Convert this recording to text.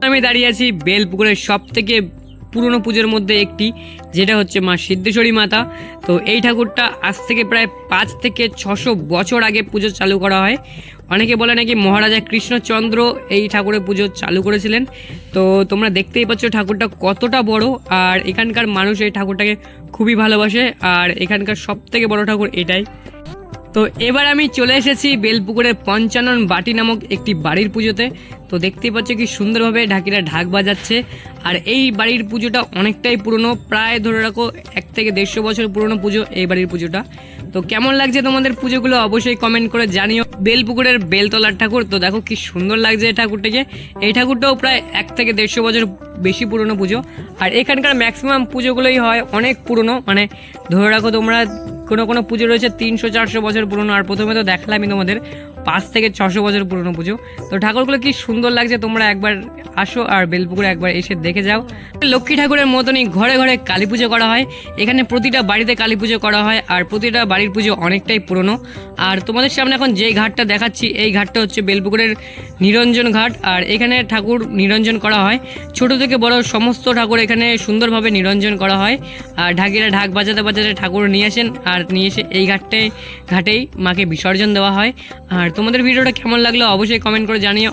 আমি দাঁড়িয়ে আছি বেলপুকুরের সব থেকে পুরনো পুজোর মধ্যে একটি, যেটা হচ্ছে মা সিদ্ধেশ্বরী মাতা। তো এই ঠাকুরটা আজ থেকে প্রায় 5 থেকে 600 বছর আগে পুজো চালু করা হয়। অনেকে বলে নাকি মহারাজা কৃষ্ণচন্দ্র এই ঠাকুরের পুজো চালু করেছিলেন। তো তোমরা দেখতেই পাচ্ছ ঠাকুরটা কতটা বড়, আর এখানকার মানুষ এই ঠাকুরটাকে খুবই ভালোবাসে, আর এখানকার সব থেকে বড় ঠাকুর এটাই। তো এবার আমি চলে এসেছি বেলপুকুরের পঞ্চানন বাটি নামক একটি বাড়ির পুজোতে। তো দেখতেই পাচ্ছ কি সুন্দরভাবে ঢাকিরা ঢাক বাজাচ্ছে। আর এই বাড়ির পুজোটা অনেকটাই পুরনো, প্রায় ধরে রাখো 1 থেকে 150 বছর পুরনো পুজো এই বাড়ির পুজোটা। তো কেমন লাগছে তোমাদের পুজোগুলো অবশ্যই কমেন্ট করে জানিও। বেলপুকুরের বেলতলার ঠাকুর, তো দেখো কি সুন্দর লাগছে এই ঠাকুরটাকে। এই ঠাকুরটাও প্রায় 1 থেকে 150 বছর বেশি পুরনো পুজো। আর এখানকার ম্যাক্সিমাম পুজোগুলোই হয় অনেক পুরনো, মানে ধরে রাখো তোমরা কোনো পুজো রয়েছে 300-400 বছর পুরনো। আর প্রথমে তো দেখালামই তোমাদের 5 থেকে 600 বছর পুরনো পুজো। তো ঠাকুরগুলো কি সুন্দর লাগছে, তোমরা একবার আসো আর বেলপুকুরে একবার এসে দেখে যাও। লক্ষ্মী ঠাকুরের মতনই ঘরে ঘরে কালী পুজো করা হয়। এখানে প্রতিটা বাড়িতে কালী পুজো করা হয়, আর প্রতিটা বাড়ির পুজো অনেকটাই পুরনো। আর তোমাদের সামনে এখন যেই ঘাটটা দেখাচ্ছি, এই ঘাটটা হচ্ছে বেলপুকুরের নিরঞ্জন ঘাট। আর এখানে ঠাকুর নিরঞ্জন করা হয়, ছোট থেকে বড় সমস্ত ঠাকুর এখানে সুন্দরভাবে নিরঞ্জন করা হয়। আর ঢাকিরা ঢাক বাজাতে বাজাতে ঠাকুর নিয়ে আসেন, আর নিয়ে এসে এই ঘাটেই মাকে বিসর্জন দেওয়া হয়। আর তোমাদের ভিডিওটা কেমন লাগলো অবশ্যই কমেন্ট করে জানিও।